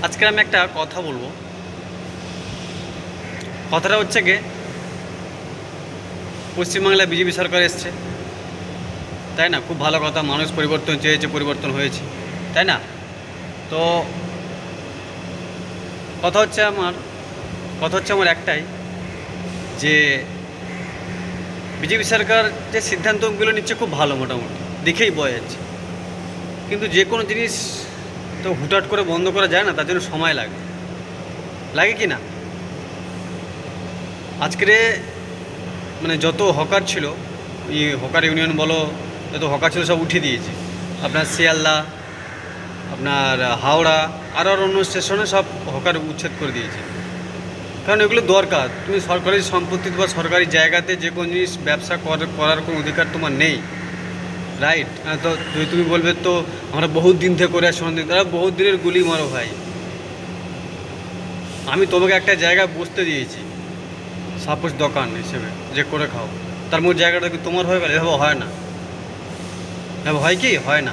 আজকে আমি একটা কথা বলবো। কথাটা হচ্ছে গিয়ে পশ্চিমবাংলায় বিজেপি সরকার এসছে, তাই না? খুব ভালো কথা, মানুষ পরিবর্তন চেয়েছে, পরিবর্তন হয়েছে, তাই না? তো কথা হচ্ছে আমার কথা হচ্ছে আমার একটাই, যে বিজেপি সরকার যে সিদ্ধান্তগুলো নিচ্ছে খুব ভালো, মোটামুটি দেখেই বোঝা যাচ্ছে। কিন্তু যে কোনো জিনিস তো হুটহাট করে বন্ধ করা যায় না, তার জন্য সময় লাগে, লাগে কি না? আজকের মানে যত হকার ছিল, হকার ইউনিয়ন বলো, যত হকার ছিল সব উঠিয়ে দিয়েছে। আপনার শিয়ালদা, আপনার হাওড়া, আরও অন্য স্টেশনে সব হকার উচ্ছেদ করে দিয়েছে। কারণ এগুলো দরকার। তুমি সরকারি সম্পত্তি বা সরকারি জায়গাতে যে কোনো জিনিস ব্যবসা করার কোনো অধিকার তোমার নেই, রাইট? তো তুমি বলবে তো আমরা বহুত দিন থেকে করে আসছি, তারা বহুত দিনের গুলি মারো ভাই। আমি তোমাকে একটা জায়গায় বসতে দিয়েছি, সাপোজ দোকান হিসেবে, যে করে খাও, তার মধ্যে জায়গাটা কি তোমার হয়ে গেল? এভাবে হয় না। এভাবে হয় কি? হয় না।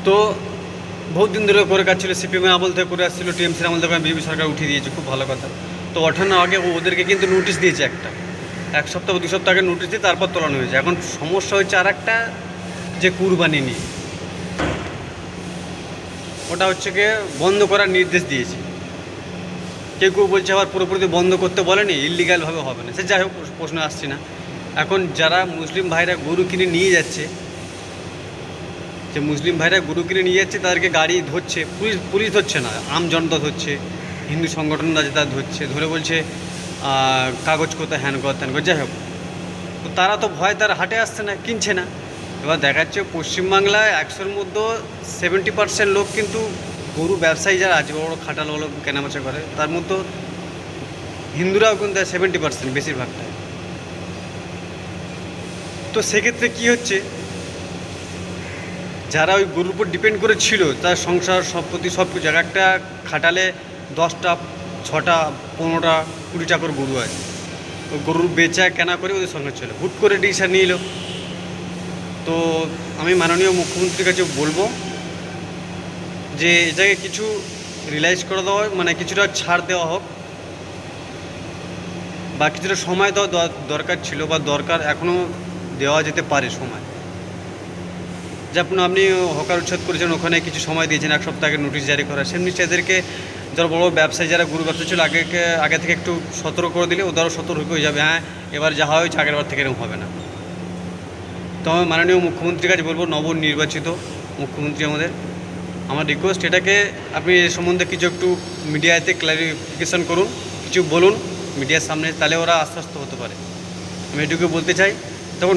তো বহুত দিন ধরে করে কাজ ছিল, সিপিএমের আমল থেকে করে আসছিল, টিএমসির আমল থেকে বিজেপি সরকার উঠিয়ে দিয়েছে, খুব ভালো কথা। তো ওঠানো আগে ওদেরকে কিন্তু নোটিশ দিয়েছে, এক সপ্তাহ বা 2 সপ্তাহ আগে নোটিশ দিয়ে তারপর তোলানো হয়েছে। এখন সমস্যা হচ্ছে আর একটা, যে কুরবানি নিয়ে, ওটা হচ্ছে গিয়ে বন্ধ করার নির্দেশ দিয়েছে। কেউ কেউ বলছে আবার পুরোপুরি বন্ধ করতে বলেনি, ইললিগালভাবে হবে না। সে যাই হোক, প্রশ্ন আসছে না। এখন যারা মুসলিম ভাইরা গরু কিনে নিয়ে যাচ্ছে, যে মুসলিম ভাইরা গরু কিনে নিয়ে যাচ্ছে, তাদেরকে গাড়ি ধরছে, পুলিশ ধরছে না, আম জনতা ধরছে, হিন্দু সংগঠনরা যে তারা ধরছে, ধরে বলছে কাগজ কোথায়, হ্যান কর ত্যান কর। যাই হোক, তো তারা তো ভয়, তারা হাটে আসছে না, কিনছে না। এবার দেখা যাচ্ছে পশ্চিমবাংলায় 100-র মধ্যে 70% লোক কিন্তু গরু ব্যবসায়ী যারা আছে, বড় বড় খাটালগুলো কেনাবেচা করে, তার মধ্যে হিন্দুরাও কিন্তু 70% বেশিরভাগটাই। তো সেক্ষেত্রে কী হচ্ছে, যারা ওই গরুর উপর ডিপেন্ড করে ছিল, তার সংসার সম্পত্তি সব কিছু, একটা খাটালে 10টা 6টা 15টা 20টা করে গরু আছে। ওই গরুর বেচা কেনা করে ওদের সংসার ছিল, হুট করে ডিসিশন নিয়ে এলো। তো আমি মাননীয় মুখ্যমন্ত্রীর কাছে বলবো যে এটাকে কিছু রিলাইজ করে দেওয়া, মানে কিছুটা ছাড় দেওয়া হোক, বা কিছুটা সময় দেওয়া দরকার ছিল, বা দরকার, এখনও দেওয়া যেতে পারে সময়। যেমন আপনি হকার উচ্ছেদ করেছেন, ওখানে কিছু সময় দিয়েছেন, 1 সপ্তাহ আগে নোটিশ জারি করা, সেমনি এদেরকে যারা বড় ব্যবসায়ী, যারা গরু ব্যবসা ছিল, আগে থেকে একটু সতর্ক করে দিলে ওদেরও সতর্ক হয়ে যাবে, হ্যাঁ এবার যা হয়েছে আগের বার থেকে এরকম হবে না। তো আমি মাননীয় মুখ্যমন্ত্রীর কাছে বলবো, নবনির্বাচিত মুখ্যমন্ত্রী আমার রিকোয়েস্ট, এটাকে আপনি এ সম্বন্ধে কিছু একটু মিডিয়াতে ক্লারিফিকেশান করুন, কিছু বলুন মিডিয়ার সামনে, তাহলে ওরা আশ্বস্ত হতে পারে। আমি এটুকু বলতে চাই। তখন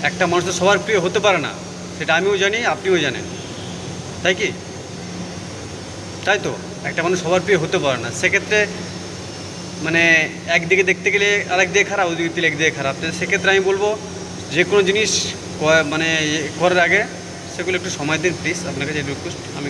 একটা মানুষ তো সবার প্রিয় হতে পারে না, সেটা আমিও জানি, আপনিও জানেন, তাই কি? তাই তো, একটা মানুষ সবার প্রিয় হতে পারে না। সেক্ষেত্রে মানে একদিকে দেখতে গেলে আরেক দিকে খারাপ, ওইদিকে দিলে একদিকে খারাপ। তো সেক্ষেত্রে আমি বলবো, যে কোনো জিনিস মানে করার আগে সেগুলো একটু সময় দিন প্লিজ, আপনার কাছে রিকোয়েস্ট। আমি